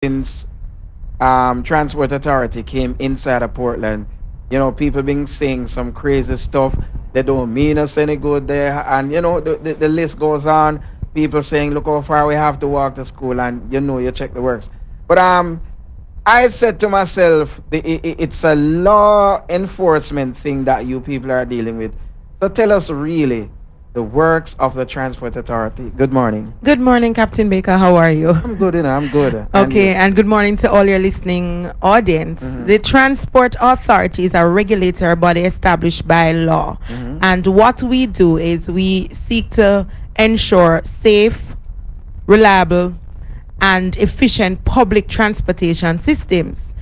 since Transport Authority came inside of Portland. People been saying some crazy stuff. They don't mean us any good there, and the list goes on. People saying, "Look how far we have to walk to school," and you check the works. But I said to myself, it's a law enforcement thing that you people are dealing with. So tell us really the works of the Transport Authority. Good morning. Good morning, Captain Baker. How are you? I'm good, I'm good. Okay, and good morning to all your listening audience. The Transport Authority is a regulatory body established by law. And what we do is we seek to ensure safe, reliable, and efficient public transportation systems.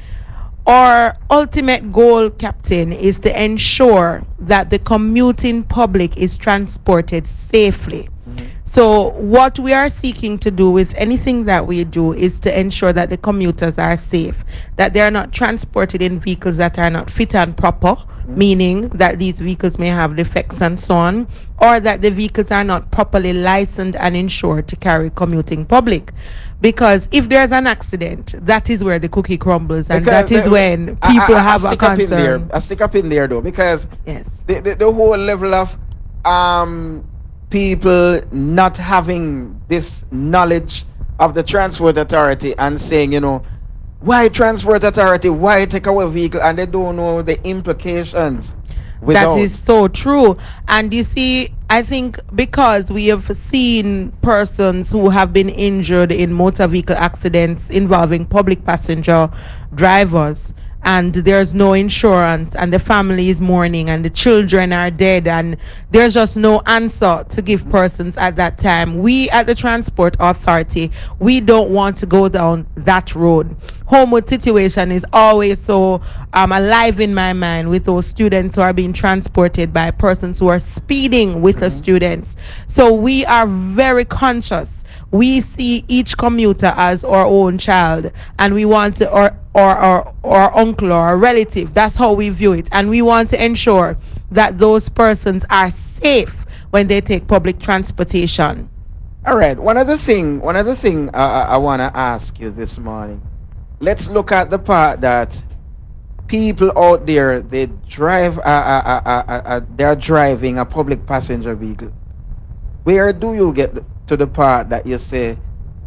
Our ultimate goal, Captain, is to ensure that the commuting public is transported safely. So what we are seeking to do with anything that we do is to ensure that the commuters are safe, that they are not transported in vehicles that are not fit and proper, meaning that these vehicles may have defects and so on, or that the vehicles are not properly licensed and insured to carry commuting public. Because if there's an accident, that is where the cookie crumbles, and that is when people have a concern. I stick up in there though, because Yes. the whole level of people not having this knowledge of the Transport Authority and saying, why Transport Authority, why take away vehicle, and they don't know the implications. That is so true. And you see, I think because we have seen persons who have been injured in motor vehicle accidents involving public passenger drivers, and there's no insurance, and the family is mourning, and the children are dead, and there's just no answer to give persons at that time. We at the Transport Authority, we don't want to go down that road. Homewood situation is always so alive in my mind with those students who are being transported by persons who are speeding with the students. So we are very conscious. We see each commuter as our own child, and we want to, or uncle or a relative. That's how we view it, and we want to ensure that those persons are safe when they take public transportation. All right. One other thing I want to ask you this morning. Let's look at the part that people out there, they drive they're driving a public passenger vehicle. Where do you get to the part that you say,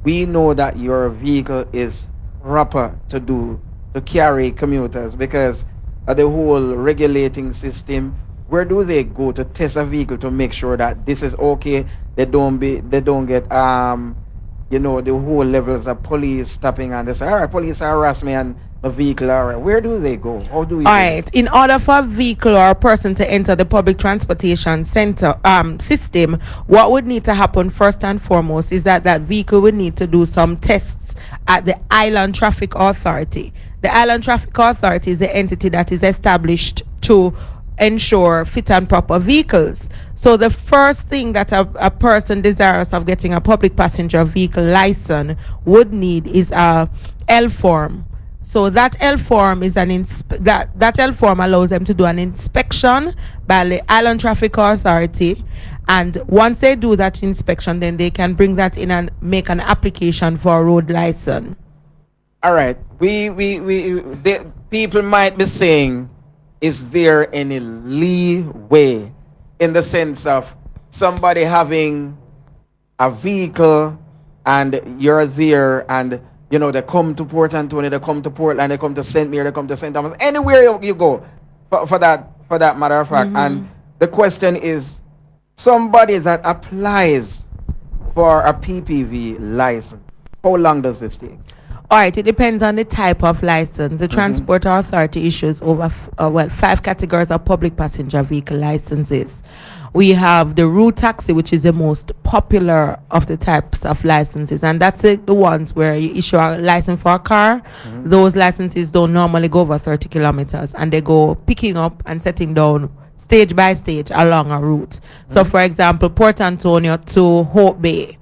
we know that your vehicle is proper to carry commuters, because of the whole regulating system? Where do they go to test a vehicle to make sure that this is okay? They don't get the whole levels of police stopping and they say, all right, police harass me and the vehicle, all right. Where do they go? How do we All right. In order for a vehicle or a person to enter the public transportation center system, what would need to happen first and foremost is that vehicle would need to do some tests at the Island Traffic Authority. The Island Traffic Authority is the entity that is established to ensure fit and proper vehicles. So the first thing that a person desirous of getting a public passenger vehicle license would need is a L form. So that L form is that L form allows them to do an inspection by the Island Traffic Authority, and once they do that inspection, then they can bring that in and make an application for a road license. All right. The people might be saying, is there any leeway in the sense of somebody having a vehicle and you're there, and they come to Port Antonio, they come to Portland, they come to St. Mary, they come to St. Thomas, anywhere you go, for that matter of fact. And the question is, somebody that applies for a PPV license, how long does this take? All right, it depends on the type of license. The Transport Authority issues over 5 categories of public passenger vehicle licenses. We have the route taxi, which is the most popular of the types of licenses, and that's the ones where you issue a license for a car. Those licenses don't normally go over 30 kilometers, and they go picking up and setting down stage by stage along a route. So, for example, Port Antonio to Hope Bay,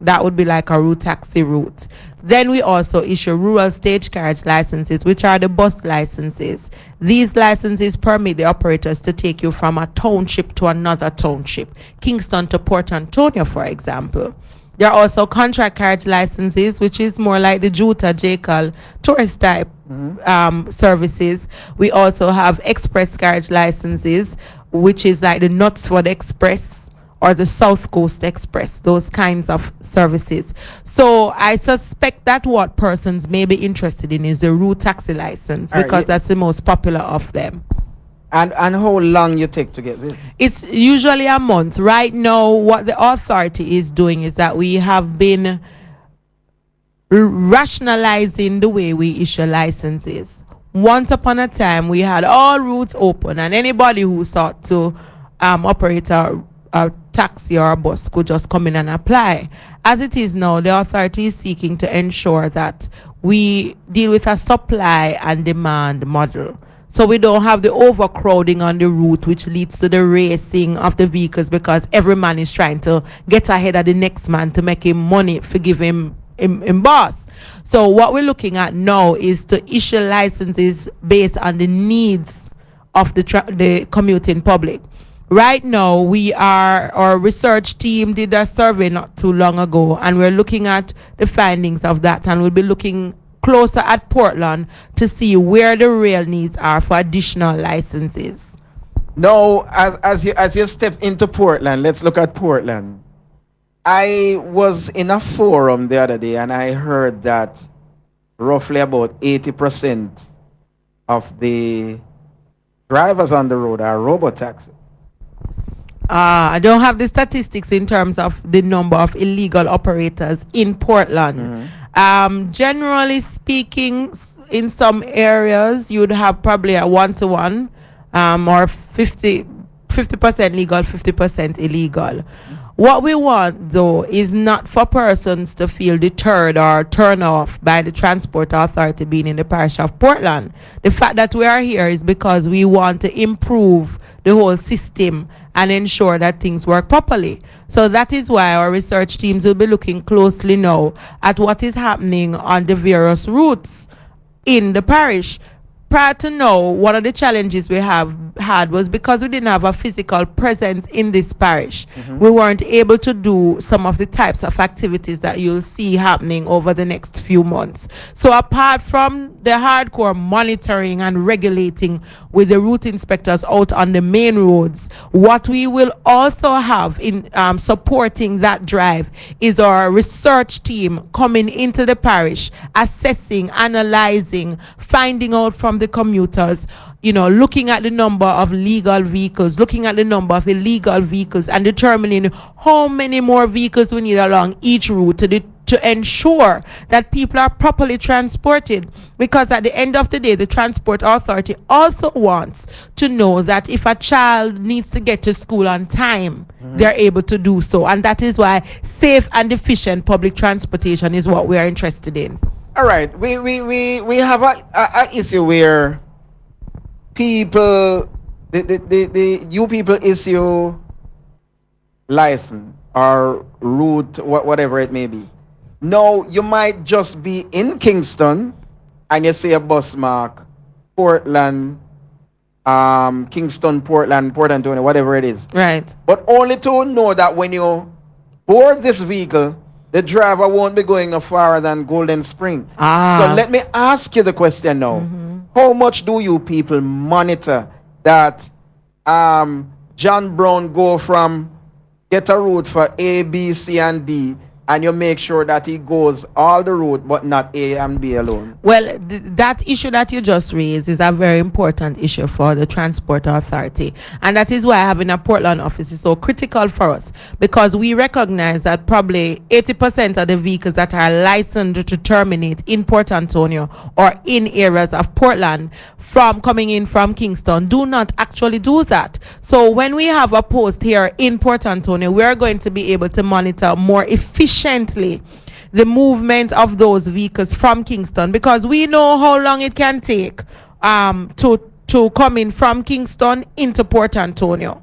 that would be like a route taxi route. Then we also issue rural stage carriage licenses, which are the bus licenses. These licenses permit the operators to take you from a township to another township, Kingston to Port Antonio, for example. There are also contract carriage licenses, which is more like the Juta, Jekyll tourist type services. We also have express carriage licenses, which is like the Knutsford Express or the South Coast Express, those kinds of services. So I suspect that what persons may be interested in is the route taxi license, because that's the most popular of them. And how long you take to get this? It's usually a month. Right now, what the authority is doing is that we have been rationalizing the way we issue licenses. Once upon a time, we had all routes open, and anybody who sought to operate a taxi or a bus could just come in and apply. As it is now, the authority is seeking to ensure that we deal with a supply and demand model. So we don't have the overcrowding on the route, which leads to the racing of the vehicles, because every man is trying to get ahead of the next man to make him money, forgive him boss. So what we're looking at now is to issue licenses based on the needs of the commuting public. Right now, our research team did a survey not too long ago, and we're looking at the findings of that, and we'll be looking closer at Portland to see where the real needs are for additional licenses. Now, as you step into Portland, let's look at Portland. I was in a forum the other day, and I heard that roughly about 80% of the drivers on the road are robo-taxis. I don't have the statistics in terms of the number of illegal operators in Portland. Generally speaking, in some areas, you'd have probably a 1-to-1 or 50% legal, 50% illegal. What we want, though, is not for persons to feel deterred or turned off by the transport authority being in the parish of Portland. The fact that we are here is because we want to improve the whole system and ensure that things work properly. So that is why our research teams will be looking closely now at what is happening on the various routes in the parish. Prior to now, one of the challenges we have had was because we didn't have a physical presence in this parish. We weren't able to do some of the types of activities that you'll see happening over the next few months. So apart from the hardcore monitoring and regulating with the route inspectors out on the main roads, what we will also have in supporting that drive is our research team coming into the parish, assessing, analyzing, finding out from the commuters, looking at the number of legal vehicles, looking at the number of illegal vehicles, and determining how many more vehicles we need along each route to ensure that people are properly transported. Because at the end of the day, the transport authority also wants to know that if a child needs to get to school on time, they're able to do so. And that is why safe and efficient public transportation is what we are interested in. All right, we have a issue where people, you people issue license or route, whatever it may be. No, you might just be in Kingston and you see a bus mark, Portland, Kingston, Portland, Port Antonio, whatever it is. Right. But only to know that when you board this vehicle, the driver won't be going no farther than Golden Spring. So let me ask you the question now. How much do you people monitor that John Brown go from get a route for A, B, C, and D, and you make sure that he goes all the route but not A and B alone? Well, that issue that you just raised is a very important issue for the Transport Authority. And that is why having a Portland office is so critical for us, because we recognize that probably 80% of the vehicles that are licensed to terminate in Port Antonio or in areas of Portland from coming in from Kingston do not actually do that. So when we have a post here in Port Antonio, we are going to be able to monitor more efficiently the movement of those vehicles from Kingston, because we know how long it can take to come in from Kingston into Port Antonio,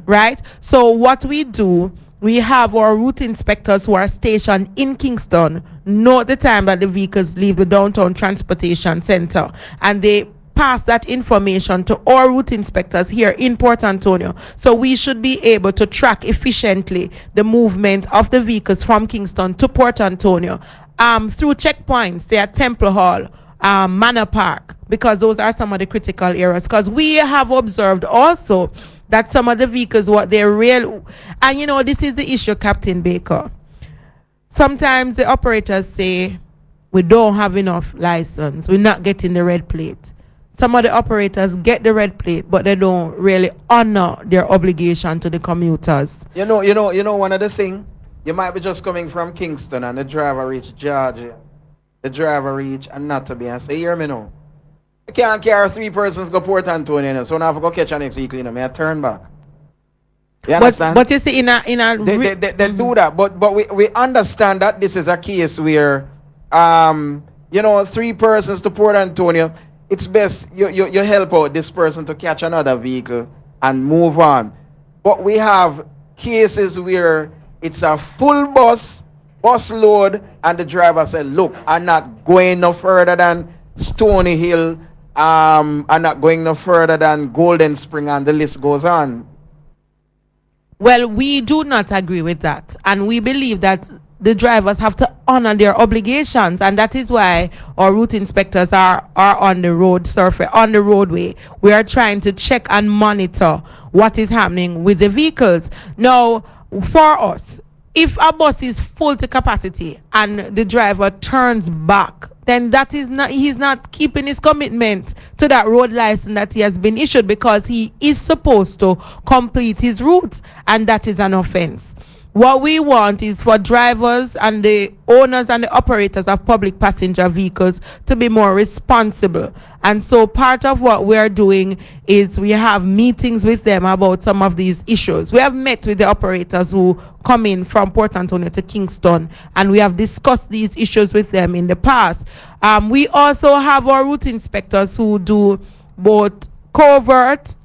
right? So what we do, we have our route inspectors who are stationed in Kingston know the time that the vehicles leave the downtown transportation center, and they pass that information to our route inspectors here in Port Antonio. So we should be able to track efficiently the movement of the vehicles from Kingston to Port Antonio through checkpoints, say at Temple Hall, Manor Park, because those are some of the critical areas. Because we have observed also that some of the vehicles, what they're real, and you know, this is the issue, Captain Baker. Sometimes the operators say, we don't have enough license, we're not getting the red plate. Some of the operators get the red plate, but they don't really honor their obligation to the commuters. You know, one of the thing, you might be just coming from Kingston and the driver reach Georgia. The driver reach and not to be and say, hear me now. You can't carry 3 persons go Port Antonio, so now if I go catch an next week, may I turn back. You understand? But you see, they do that. But we understand that this is a case where, 3 persons to Port Antonio, it's best you help out this person to catch another vehicle and move on. But we have cases where it's a full bus load, and the driver said, look, I'm not going no further than Stony Hill, I'm not going no further than Golden Spring, and the list goes on. Well, we do not agree with that, and we believe that the drivers have to honor their obligations, and that is why our route inspectors are on the road surface, on the roadway. We are trying to check and monitor what is happening with the vehicles. Now, for us, if a bus is full to capacity and the driver turns back, then that is not, he's not keeping his commitment to that road license that he has been issued, because he is supposed to complete his route, and that is an offense. What we want is for drivers and the owners and the operators of public passenger vehicles to be more responsible. And so part of what we are doing is we have meetings with them about some of these issues. We have met with the operators who come in from Port Antonio to Kingston, and we have discussed these issues with them in the past. We also have our route inspectors who do both covert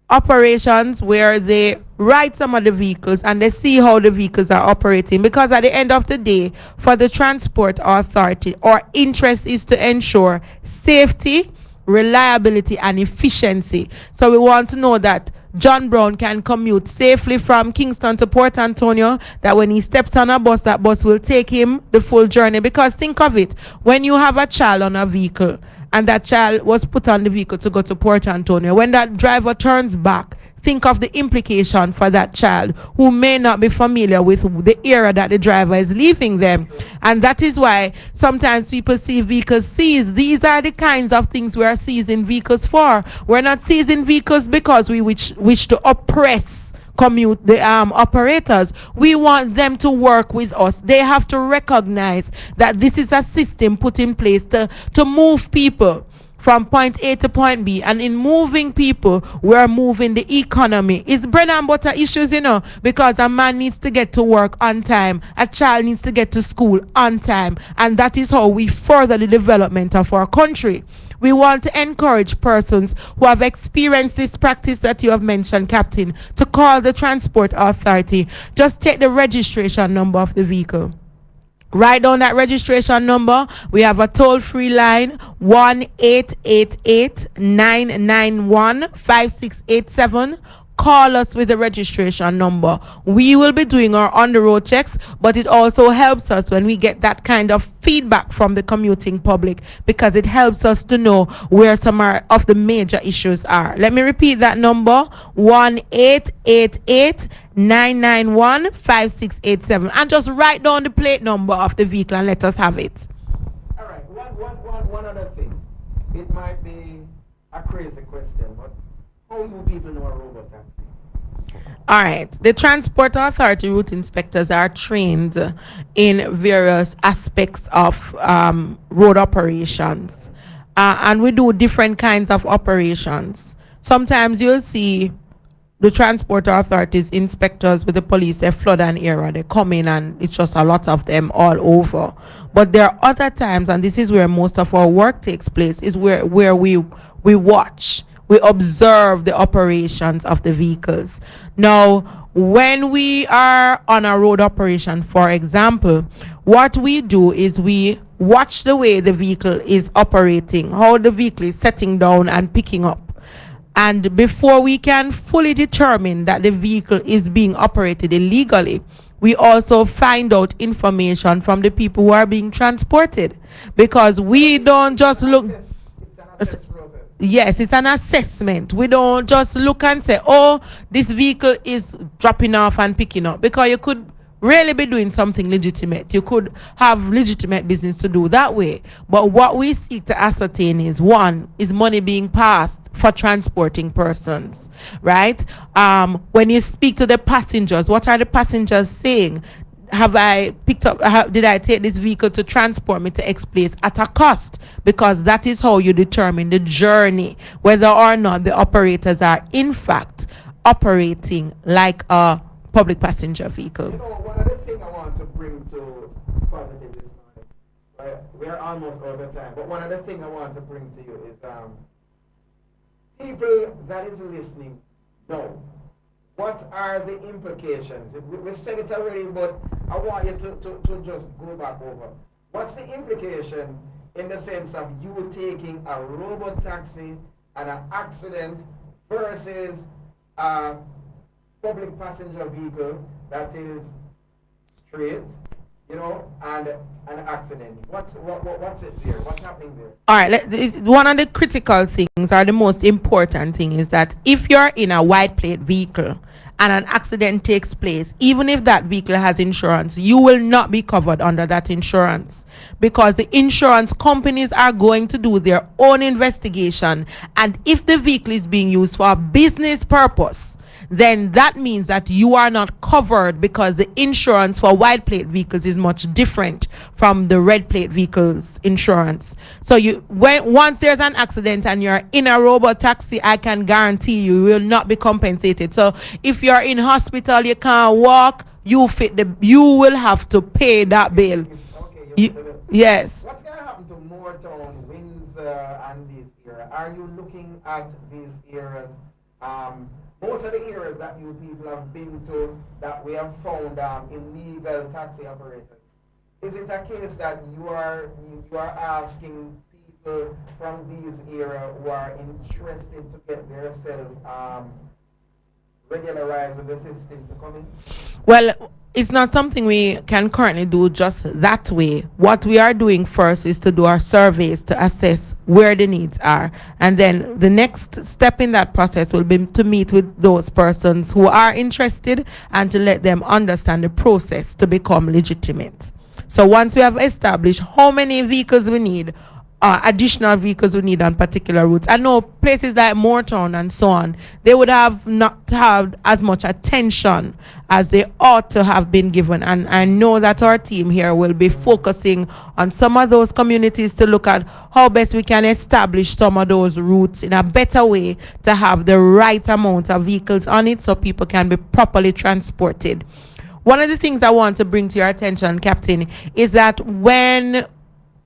operations, where they ride some of the vehicles and they see how the vehicles are operating, because at the end of the day, for the transport authority, our interest is to ensure safety, reliability, and efficiency. So we want to know that John Brown can commute safely from Kingston to Port Antonio, that when he steps on a bus, that bus will take him the full journey. Because think of it, when you have a child on a vehicle and that child was put on the vehicle to go to Port Antonio, when that driver turns back, think of the implication for that child who may not be familiar with the area that the driver is leaving them. And that is why sometimes people see vehicles seized. These are the kinds of things we are seizing vehicles for. We're not seizing vehicles because we wish to oppress the operators. We want them to work with us. They have to recognize that this is a system put in place to move people from point A to point B, and in moving people, we're moving the economy. It's bread and butter issues, because a man needs to get to work on time, a child needs to get to school on time, and that is how we further the development of our country. We want to encourage persons who have experienced this practice that you have mentioned, Captain, to call the transport authority. Just take the registration number of the vehicle. Write down that registration number. We have a toll-free line, 1-888-991-5687. Call us with the registration number. We will be doing our on-the-road checks, but it also helps us when we get that kind of feedback from the commuting public, because it helps us to know where some of the major issues are. Let me repeat that number, 1-888-991-5687. And just write down the plate number of the vehicle and let us have it. All right, one other thing. It might be a crazy question, but how do people know a robot taxi? All right. The Transport Authority route inspectors are trained in various aspects of road operations. And we do different kinds of operations. Sometimes you'll see the Transport Authority's inspectors with the police, they flood an area, they come in and it's just a lot of them all over. But there are other times, and this is where most of our work takes place, is where we watch. We observe the operations of the vehicles. Now, when we are on a road operation, for example, what we do is we watch the way the vehicle is operating, how the vehicle is setting down and picking up. And before we can fully determine that the vehicle is being operated illegally, we also find out information from the people who are being transported, because we don't just look. Yes, it's an assessment. We don't just look and say, oh, this vehicle is dropping off and picking up, because you could really be doing something legitimate. You could have legitimate business to do that way. But what we seek to ascertain is, one, is money being passed for transporting persons, right? When you speak to the passengers, what are the passengers saying? Have I picked up, did I take this vehicle to transport me to X place at a cost? Because that is how you determine the journey, whether or not the operators are in fact operating like a public passenger vehicle. You know, one of the things I want to bring to positive this morning, right? We're almost out of time, but one of the things I want to bring to you is people that is listening know what are the implications. We said it already, but I want you to just go back over. What's the implication in the sense of you taking a robot taxi and an accident versus a public passenger vehicle that is straight, you know, and an accident? What's it there? What's happening there? All right, one of the critical things, or the most important thing, is that if you're in a white plate vehicle and an accident takes place, even if that vehicle has insurance, you will not be covered under that insurance, because the insurance companies are going to do their own investigation. And if the vehicle is being used for a business purpose, then that means that you are not covered, because the insurance for white plate vehicles is much different from the red plate vehicles insurance. So once there's an accident and you're in a robot taxi, I can guarantee you will not be compensated. So if you're in hospital, you can't walk, you will have to pay that bill. Okay, yes. What's going to happen to Moortown, Windsor, and these areas? Are you looking at these areas? Most of the areas that you people have been to, that we have found illegal taxi operators, is it a case that you are asking people from these areas who are interested to get themselves regularized with the system to come in? Well, it's not something we can currently do just that way. What we are doing first is to do our surveys to assess where the needs are. And then the next step in that process will be to meet with those persons who are interested and to let them understand the process to become legitimate. So once we have established how many vehicles we need, additional vehicles we need on particular routes. I know places like Moortown and so on, they would have not had as much attention as they ought to have been given. And I know that our team here will be focusing on some of those communities to look at how best we can establish some of those routes in a better way to have the right amount of vehicles on it so people can be properly transported. One of the things I want to bring to your attention, Captain, is that when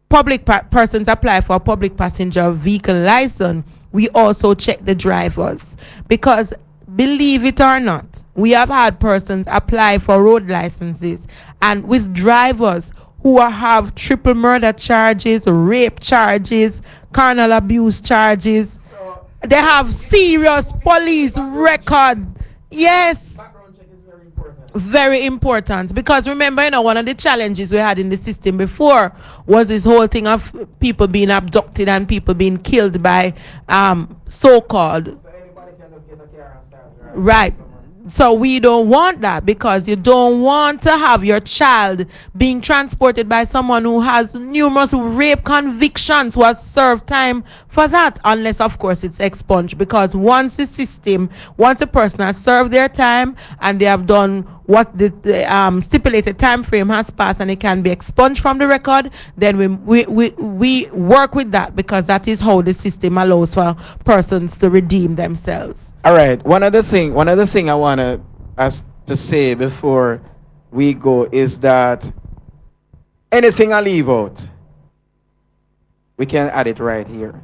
public persons apply for a public passenger vehicle license, we also check the drivers, because believe it or not, we have had persons apply for road licenses and with drivers who have triple murder charges, rape charges, carnal abuse charges. So they have serious police record. Yes. Very important, because remember, one of the challenges we had in the system before was this whole thing of people being abducted and people being killed by so-called. So anybody can just get a car and start driving. Right. So we don't want that, because you don't want to have your child being transported by someone who has numerous rape convictions, who has served time for that, unless of course it's expunged. Because once a person has served their time and they have done what the stipulated time frame has passed and it can be expunged from the record, then we work with that, because that is how the system allows for persons to redeem themselves. All right. One other thing I want to say before we go is that anything I leave out, we can add it right here.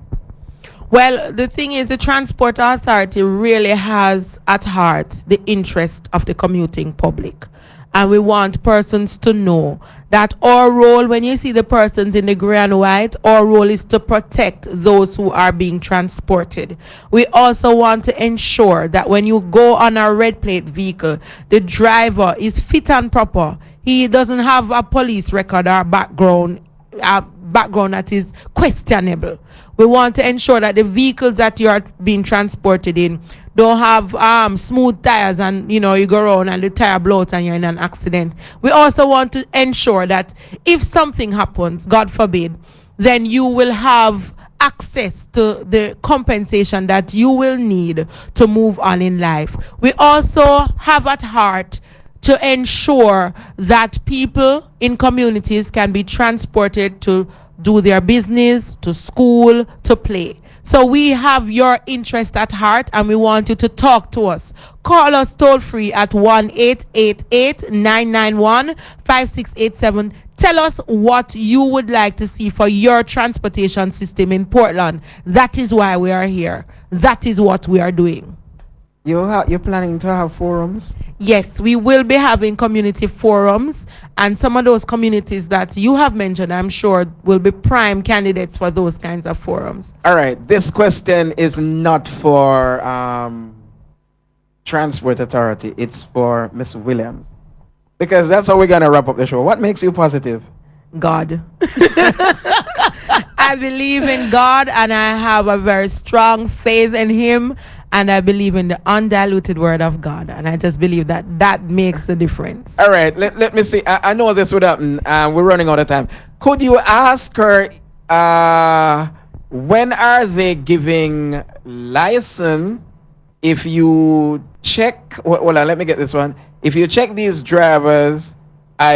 Well, the thing is, the Transport Authority really has at heart the interest of the commuting public. And we want persons to know that our role, when you see the persons in the gray and white, our role is to protect those who are being transported. We also want to ensure that when you go on a red plate vehicle, the driver is fit and proper. He doesn't have a police record or background that is questionable. We want to ensure that the vehicles that you are being transported in don't have smooth tires, and you go around and the tire blows and you're in an accident. We also want to ensure that if something happens, God forbid, then you will have access to the compensation that you will need to move on in life. We also have at heart to ensure that people in communities can be transported to do their business, to school, to play. So we have your interest at heart, and we want you to talk to us. Call us toll free at 1-888-991-5687. Tell us what you would like to see for your transportation system in Portland. That is why we are here. That is what we are doing. You're planning to have forums? Yes, we will be having community forums, and some of those communities that you have mentioned, I'm sure, will be prime candidates for those kinds of forums. All right, this question is not for Transport Authority. It's for Miss Williams, because that's how we're going to wrap up the show. What makes you positive? God. I believe in God, and I have a very strong faith in Him. And I believe in the undiluted word of God. And I just believe that makes a difference. All right. Let me see. I know this would happen. We're running out of time. Could you ask her when are they giving license? If you check, hold on, let me get this one. If you check these drivers,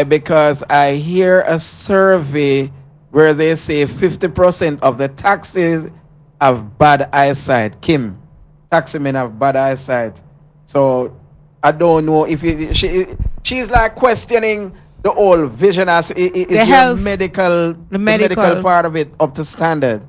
because I hear a survey where they say 50% of the taxis have bad eyesight. Kim. Taximen have bad eyesight, so I don't know if she's like questioning the whole vision as is your medical part of it up to standard.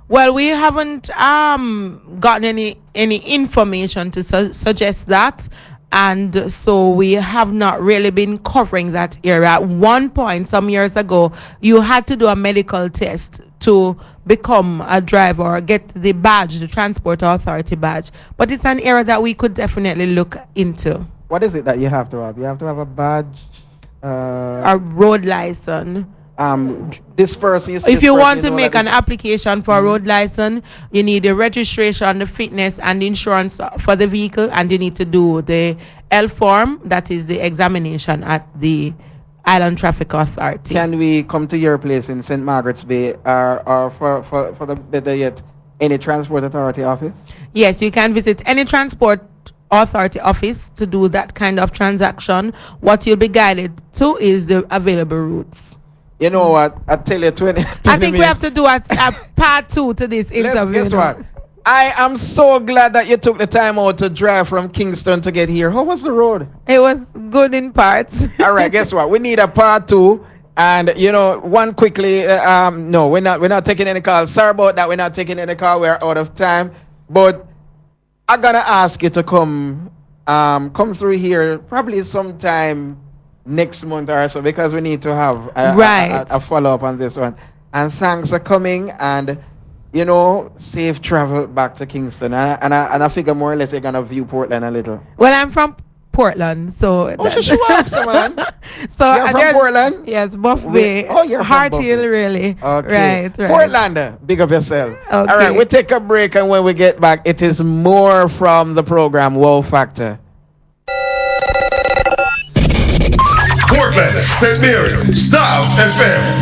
Well, we haven't gotten any information to suggest that, and so we have not really been covering that area. At one point, some years ago, you had to do a medical test to become a driver or get the badge, the Transport Authority badge. But it's an area that we could definitely look into. What is it that you have to have? You have to have a badge? A road license. This person, if you want to make an application for a road license, you need the registration, the fitness, and the insurance for the vehicle, and you need to do the L form, that is the examination at the Island Traffic Authority. Can we come to your place in St. Margaret's Bay, or for the better yet, any Transport Authority office? Yes, you can visit any Transport Authority office to do that kind of transaction. What you'll be guided to is the available routes. You know what? I tell you, 20 I think we have to do a part 2 to this interview. Guess what? I am so glad that you took the time out to drive from Kingston to get here. How was the road? It was good in parts. All right, guess what? We need a part 2. And one quickly. No, we're not taking any calls. Sorry about that. We're not taking any call. We're out of time. But I'm gonna ask you to come through here probably sometime next month or so, because we need to have a follow-up on this one. And thanks for coming, and safe travel back to Kingston. And I figure more or less you're gonna view Portland a little. Well, I'm from Portland, so show off, man. So you're from Portland? Yes, Buff Bay. You're Hart from Hill, really. Okay. Right. Portland, big up yourself. Okay. All right, we take a break, and when we get back, it is more from the program Wow Factor. Portland, St. Mary's, Styles FM.